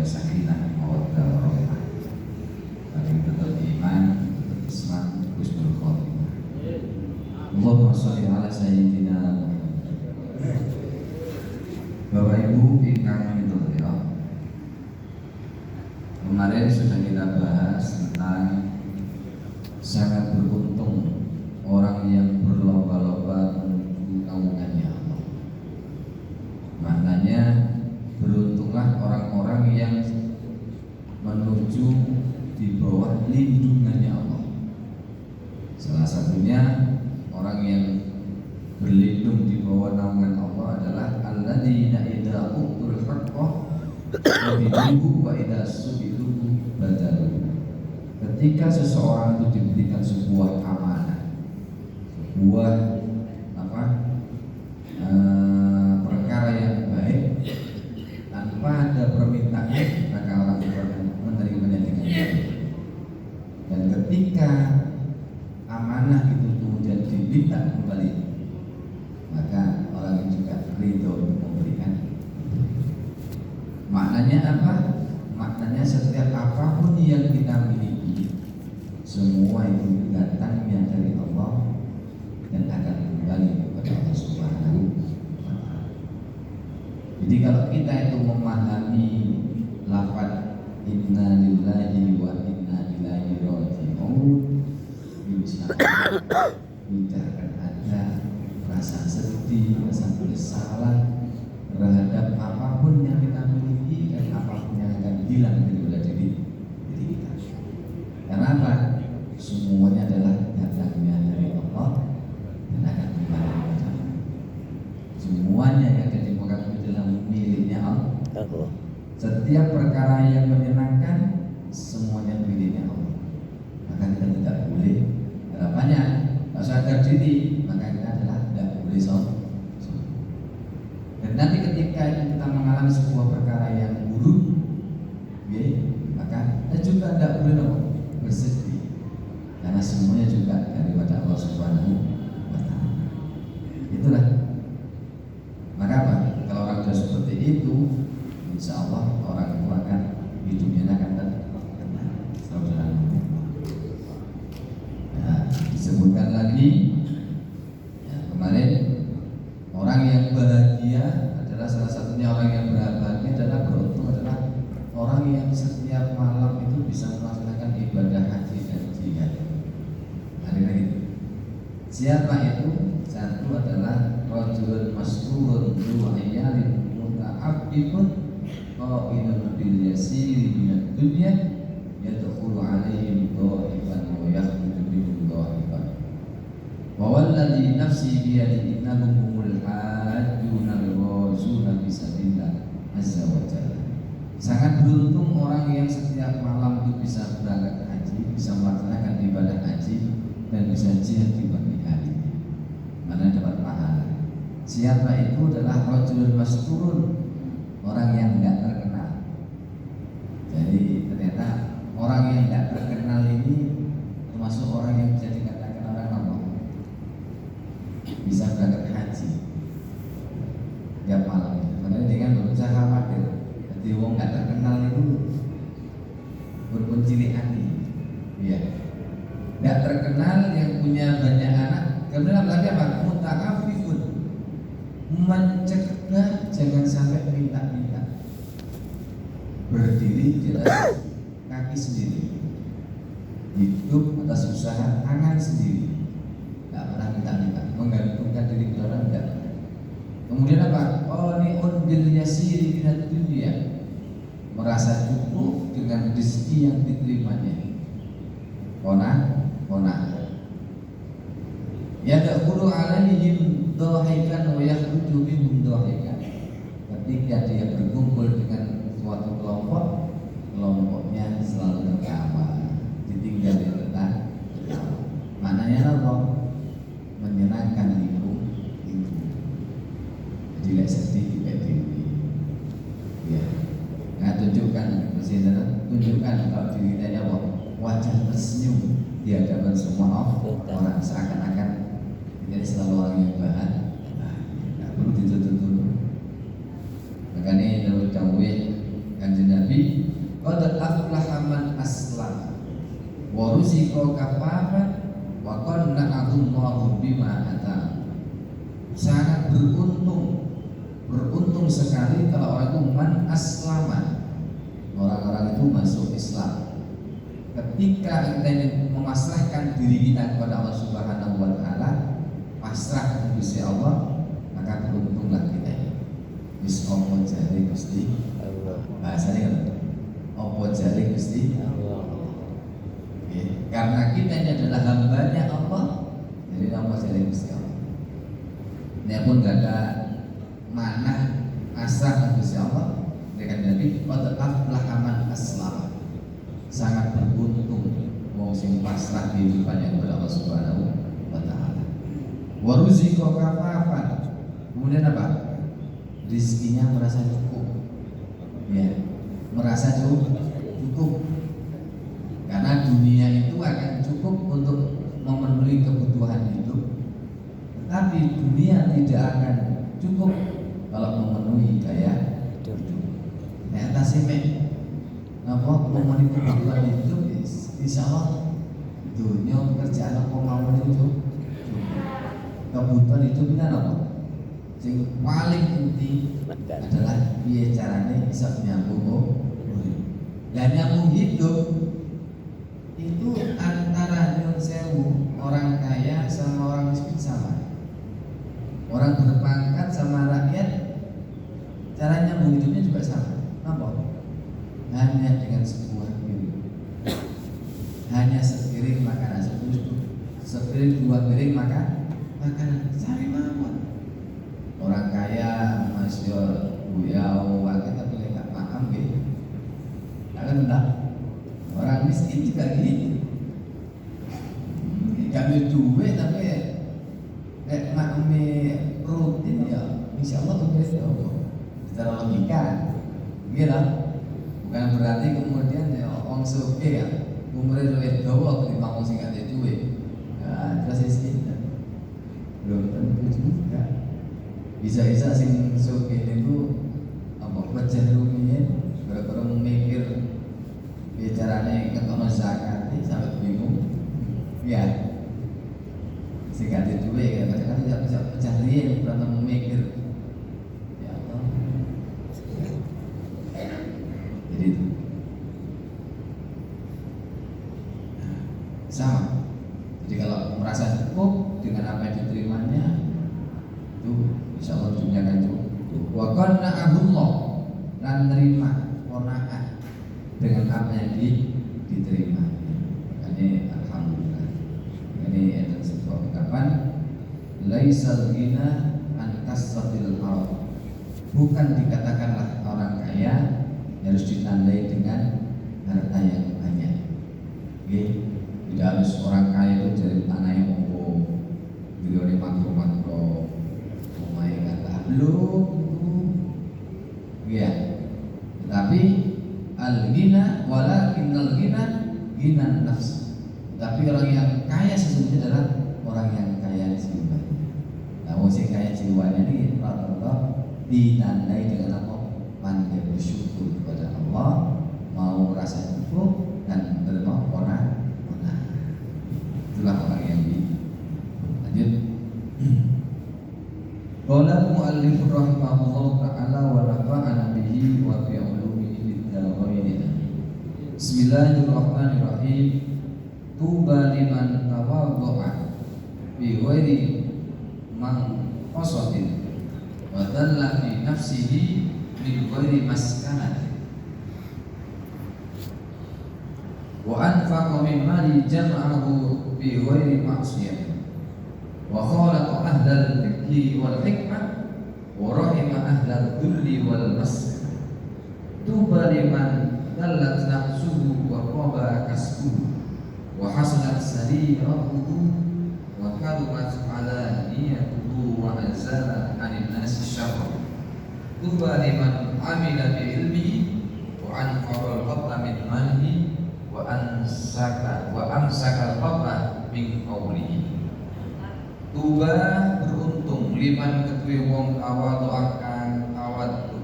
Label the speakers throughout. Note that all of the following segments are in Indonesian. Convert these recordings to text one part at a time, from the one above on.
Speaker 1: oleh sakinah mawaddah warahmah. Paling tetap iman, tetap Islam, husnul khotimah. Allahumma sholli ala sayyidina Muhammad. Bapak Ibu ingkang minulya, kemarin sudah kita bahas tentang sangat beruntung orang yang berlomba-lomba menuju naungannya Allah. Maknanya beruntunglah orang-orang yang menuju di bawah lindungannya Allah. Salah satunya orang yang berlindung di bawah naungan Allah adalah alladzina idza utul haqqah wa biduhu wa idza subiluhu badalu. Ketika seseorang itu diberikan sebuah amanah, sebuah perkara yang baik, tanpa ada permintaan, maka orang itu akan menerimanya dengan baik. Dan ketika amanah itu kemudian diminta kembali, maka orang itu juga ridho untuk memberikan. Maknanya apa? Maknanya setiap apapun yang kita miliki, semua itu datangnya dari Allah dan akan kembali kepada Allah Subhanahu wa Ta'ala. Jadi kalau kita itu memahami lafaz inna lillahi wa inna ilaihi raji'un, insya Allah tidak akan ada rasa sedih, rasa bersalah terhadap apapun yang kita miliki dan apapun yang akan hilang dari diri kita. Karena apa? Semuanya adalah datangnya dari Allah dan akan kembali kepada Allah. Semuanya yang ada di muka bumi adalah miliknya Allah. Setiap perkara yang menyenangkan semuanya miliknya Allah. Maka kita tidak boleh harapannya sadar diri, maka kita adalah tidak boleh sombong. Dan nanti ketika kita mengalami sebuah perkara yang buruk, maka kita juga tidak boleh bersedih, karena semuanya juga daripada Allah Subhanahu wa Ta'ala. Itulah. Maka apa? Kalau orang sudah seperti itu, insya Allah orang itu akan hidupnya akan tenang. Saudara. Nah, disebutkan lagi kemarin, orang yang bahagia adalah salah satunya orang yang bahagia adalah beruntung adalah orang yang setiap malam itu bisa melaksanakan ibadah haji dan jihad. Ada lagi. Siapa itu? Satu adalah rajulun masrurun wa iyalin muta'affifun qa'inun bil yasiri minad dunya yadkhulu alaihim dha'ifan wa yakhruju minhum dha'ifan. Wa walladhi nafsi biyadihi innahum humul hajjuna al-ghazuna fisabilillah azza wa jalla. Sangat beruntung orang yang setiap malam itu bisa berangkat haji, bisa melaksanakan ibadah haji dan bisa jihad di pagi hari. Mana dapat pahala. Siapa itu? Adalah rajulun masturun, orang yang tidak terkenal. Jadi ternyata orang yang tidak terkenal ini termasuk orang yang bisa dikatakan orang apa? Bisa berangkat haji tiap malam. Makanya dengan berusaha khawatir. Jadi wong nggak terkenal itu berpencili hati. Iya. Nggak terkenal yang punya banyak anak. Kemudian lagi apa? Muta'affifun, mencegah jangan sampai minta-minta. Berdiri di atas kaki sendiri, hidup atas usaha tangan sendiri, tidak pernah minta-minta, menggantungkan diri kepada orang tidak. Kemudian apa? Oh, ini bil yasiri minad dunya, merasa cukup dengan rezeki yang diterimanya. Qana'ah. Yadkhulu alaihim dhahikan wa yakhruju minhum dhahikan. Ketika dia berkumpul dengan suatu kelompok, kelompoknya selalu tertawa, ditinggal di tetangga. Maknanya Allah menyenangkan itu. Tidak sedih, tidak diri. Ya. Nah, tunjukkan kalau diri kita wajah tersenyum di hadapan semua orang, seakan-akan kita selalu orang yang bahagia. Tidak perlu ditutup. Makanya dalam dawuh Kanjeng Nabi Nabi, qad aflaha man aslam wa ruziqa kafafan wa qanna'ahu Allahu bima ata. Sangat beruntung sekali kalau orang itu man aslama, orang-orang itu masuk Islam. Ketika kita ini memasrahkan diri kita kepada Allah Subhanahu wa taala, pasrah kepada Gusti Allah, maka beruntunglah kita ini. Wis opo jare Gusti Allah. Bahasane kan opo jare Gusti Allah. Karena kita ini adalah hambanya Allah, jadi opo jare Gusti Allah. Ini pun gak ada mana asrah Gusti Allah. Dengan Nabi, qad aflaha man aslam. Sangat beruntung wong sing pasrah kehidupannya kepada Allah Subhanahu wa taala. Wa ruziqa kafafan. Kemudian apa? Rizkinya merasa cukup. Ya, merasa cukup. Karena dunia itu akan cukup untuk memenuhi kebutuhan hidup. Tapi dunia tidak akan cukup kalau memenuhi gaya hidup. Nah, tasime napa memenuhi kebutuhan hidup, insya Allah dunia pekerjaan apa mawon itu kebutuhan hidup ini apa? Yang paling inti adalah piye carane bisa nyambung urip. Lah nyambung hidup itu antara nyuwun sewu orang kaya sama orang miskin sama. Orang berpangkat sama rakyat cara nyambung hidupnya juga sama. Apa? Hanya dengan sebuah piring, hanya sepiring makanan, sepiring dua piring makanan. Cari mawon. Orang kaya masih buyau, kita pilih nggak paham gitu. Akan enggak. Orang miskin juga gini. Gak ada duit tapi kayak makmi rutin ya, insya Allah tuh ya Allah. Secara logika, gitu. Bukan berarti kemudian ya orang suke ya umurnya lebih jauh dari bangun sih gak ada duit. Nah, terus miskin belum tentu juga. Bisa-bisa sing suke itu apa pecah rumiyin, gara-gara memikir bicaranya ketemu zakat ini sampai bingung. Ya. Sehingga ada duit ya, kadang-kadang tidak bisa pecah rian karena memikir ya Allah. Jadi itu sama. Jadi kalau merasa cukup dengan apa yang diterimanya, itu insya Allah dunia akan cukup. Wa qanna'ahu Allah, dan terima qanaah dengan apa yang diterima. Ini alhamdulillah. Ini ada sebuah ungkapan, laisal ghina an kasratil arad. Bukan dikatakanlah orang kaya harus ditandai dengan harta yang banyak. Oke, tidak harus orang kaya itu dari tanah yang umum, beliau makro, umai kata belum itu, ya. Tetapi al-ghina walakinnal ghina nafs. Tapi orang yang kaya sesungguhnya adalah orang yang kaya jiwa. Nah, orang kaya jiwanya ini rata-rata ditandai dengan apa? Pandai bersyukur kepada Allah, mau rasa cukup dan terima qanaah. Itulah orang yang lanjut. Qala mu'allif rahimahullah ta'ala wa nafa'ana bihi wa bi ulumihi fid dharain. Bismillahirrahmanirrahim. Tuba liman tawaddu'a bi ghairi manqasatin wa dalla fi nafsihi min ghairi maskanati wa anfaqa min mali jam'ahu bi ghairi ma'siyah wa khalaqa ahlal fikhi wal hikmah wa rahima ahlal dhulli wal masr. Tuba liman dallat nafsuhu wa qaba kasbuhu wa hasanat sariratuhu wa kadumat ala niyatuhu wa azala anin nasi syarra. Tuba liman amila bi ilmihi wa anqara al-qabla min malihi wa amsaka al-qabla min qawlihi. Tuba beruntung liman ketui wong awadu akan awadu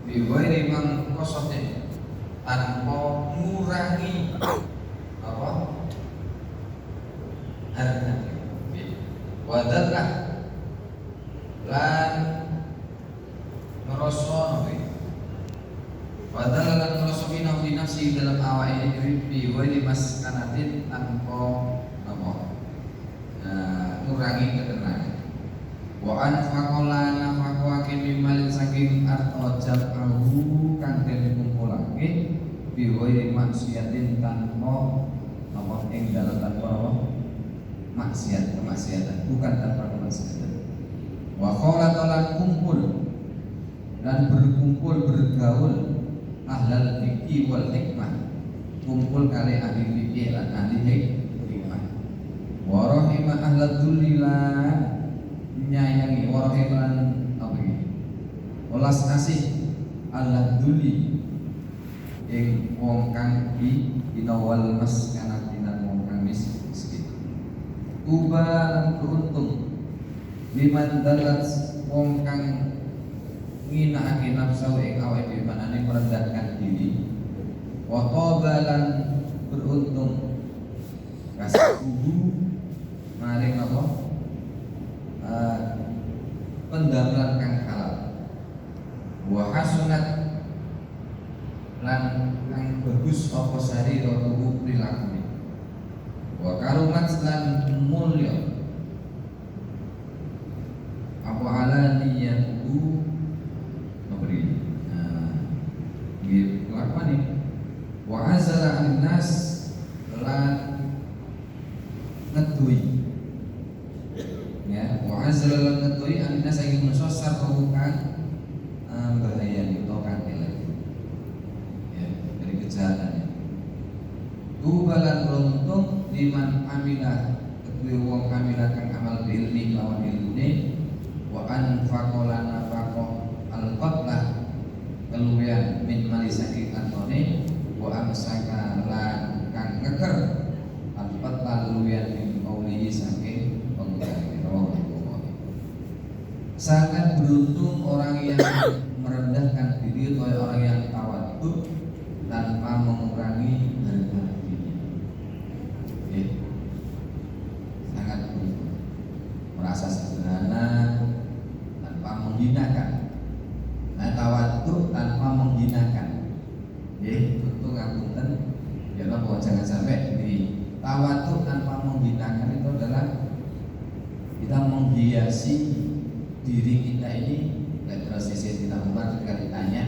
Speaker 1: bi ghairi man kosotin tanpa ngurangi apa harga wadallah lan ngerasa wadallah lan ngerasa fi nafsi dalam awake dhewe bi wae maskanatin tanpa apa ngurangi ketenangan wa anfaqala nafaqake mimal saking arto jabahu kang den kumpulake biwai maksiatin tanpa apa ing dalam tanpa kemaksiatan bukan tanpa kemaksiatan wa kholatalan kumpul dan berkumpul bergaul ahlal fikih wal hikmah kumpul kali ahli fikih lan ahli hikmah wa rahima ahlad dzullilan nyayangi warahiman apa ini welas asih Allah duli ing wong kang binawal maskanatin wong kang miskin tuba lan beruntung liman dalat wong kang nginakake nafsu ing awake dhewe manane merendahkan diri wa qabalan beruntung kasbuhu maring apa pendamelan kang halal wa hasunat lan kang bagus apa sari rotuhu prilakune wa karumat lan mulya apa alaniyatu memberi nggih lakone wa azala an-nas lan ngedui ya wa azala lan ngedui an-nas ing manusa sarrukan bahaya itu kan elek ya dari kejahatannya tubalan beruntung liman amilah kedua wong amilah kang amal ilmi lawan ilmune wa anfaqolan nafaqo al-qatlah keluwian min malisaki antone wa amsaka lan kang ngeker al-qatlah luwian min qaulihi saking pengucapan sangat beruntung orang yang merendahkan diri atau orang yang tawadhu tanpa mengurangi harga dirinya. Sangat beruntung. Merasa sederhana tanpa menghinakan. Nah, tawadhu tanpa menghinakan. Untuk ngapunten ya Allah jangan sampai di tawadhu tanpa menghinakan itu adalah kita menghiasi diri kita ini. Terus kita Umar ketika ditanya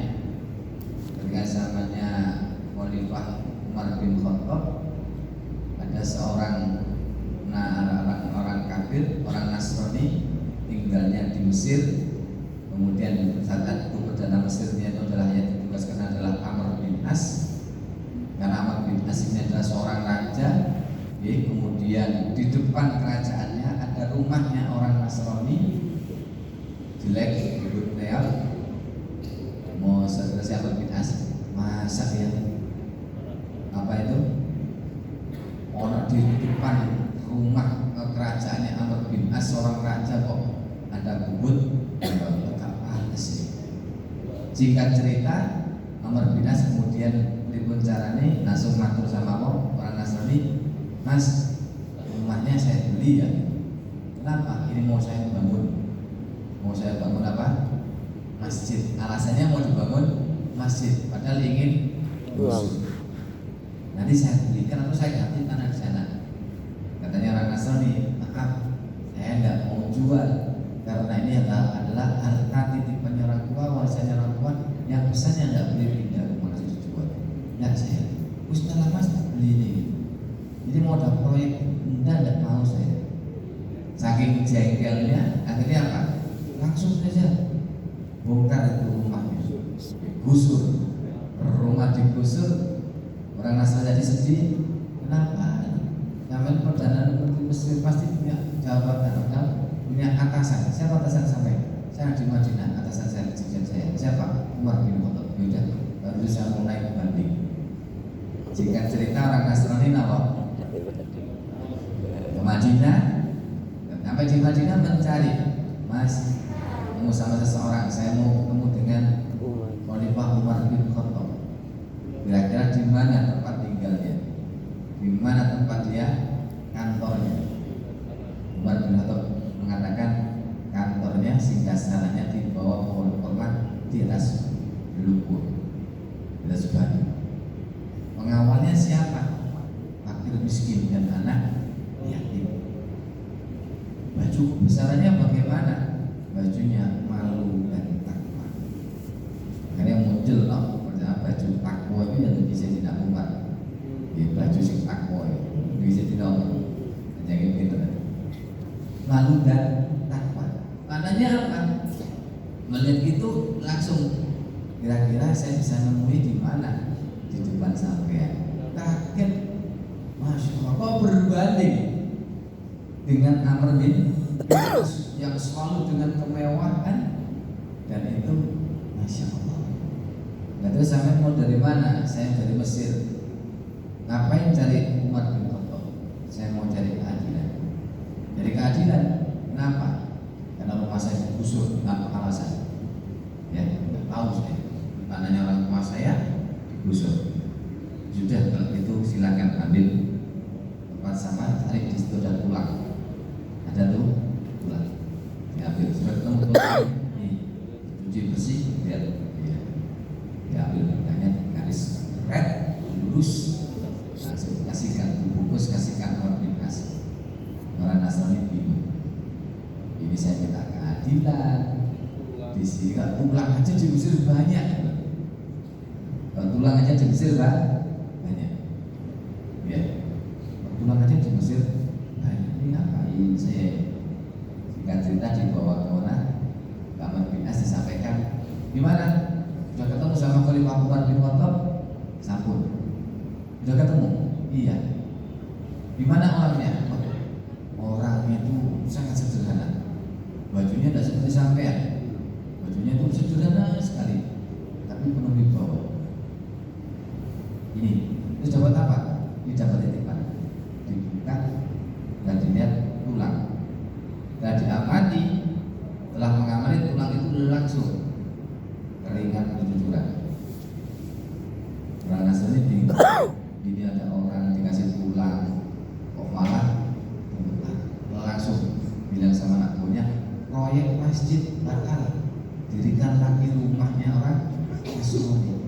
Speaker 1: ketika zamannya Khalifah Umar bin Khattab ada seorang orang kafir, orang Nasrani tinggalnya di Mesir, kemudian saat itu perdana Mesirnya itu adalah yang ditugaskan adalah Amr bin As, karena Amr bin As ini adalah seorang raja. Kemudian di depan kerajaannya ada rumahnya orang Nasrani jelek real mau siapa binas masa ya apa itu orang di depan rumah kerajaannya Amr bin As seorang raja kok ada bubut tak pantas sih. Jika cerita Amr bin As kemudian pripun carane langsung matur sama orang Nasrani, Mas rumahnya saya beli ya, kenapa ini mau saya bangun apa? Masjid. Alasannya mau dibangun masjid, padahal ingin gusur. Nanti saya belikan atau saya ganti tanah di sana. Katanya orang Nasrani, maaf, saya tidak mau jual karena ini adalah harta titipan orang tua, warisannya orang tua yang pesannya tidak boleh pindah rumah itu dijual. Tidak saya, Ustaz Mas beli ini. Jadi mau ada proyek, tidak mau saya. Saking jengkelnya, akhirnya apa? Langsung saja bongkar itu rumahnya, digusur, rumah digusur. Orang Nasrani jadi sedih. Kenapa? Namanya perdana menteri Mesir pasti punya jabatan atau punya atasan. Siapa atasan sampai? Saya di Madinah, atasan saya di saya. Siapa? Umar bin Khattab. Yaudah, baru saya mulai banding. Jika cerita orang Nasrani apa? Ke Madinah, sampai di Madinah mencari, Mas, mau sama seseorang, saya mau ketemu dengan Khalifah Umar bin Khattab. miskin dan anak yatim. Baju kebesarannya bagaimana? Bajunya malu dan takwa. Makanya model baju takwa itu yang bisa dilakukan. Baju sing takwa itu bisa dilakukan. Jadi gitu. Malu dan takwa. Maknanya apa? Melihat itu langsung kira-kira saya bisa nemui di mana? Di depan sampean. Kaget, masya Allah, kok berbanding dengan Amr bin yang selalu dengan kemewahan dan itu masya Allah. Nah terus sampai mau dari mana? Saya dari Mesir. Ngapain cari Umar bin Khattab? Saya mau cari keadilan. Cari keadilan. Kenapa? Karena rumah saya digusur. Apa alasan? Ya, nggak tahu saya. Tanahnya orang tua saya digusur. Sudah kalau itu silakan ambil tempat sama, tarik di situ dan pulang. Ada tuh pulang. Diambil sudah ketemu ini, cuci bersih, lihat, ya. Diambil tanya garis red, lurus, langsung kasihkan bungkus, kasihkan orang dikasih. Orang Nasrani bingung. Ini saya minta keadilan. Di sini kalau pulang aja diusir banyak. Kalau pulang aja diusir banyak. Ya, pulang aja di Mesir. Nah, ini ngapain saya? Singkat cerita dibawa ke mana? Kamar bin As disampaikan. Gimana? Sudah ketemu sama Khalifah Umar bin Khattab? Sampun. Sudah ketemu? Iya. Gimana orangnya? Orangnya itu sangat sederhana. Bajunya tidak seperti sampean. Bajunya itu sederhana sekali, tapi penuh wibawa. Ini, itu dapat apa? Dapat titipan, dibuka dan dilihat tulang dan diamati. Telah mengamati tulang itu langsung keringat kejujuran. Orang Nasrani bingung, ini ada orang dikasih tulang kok malah langsung bilang sama anak buahnya, proyek masjid bakal dirikan lagi rumahnya orang Nasrani.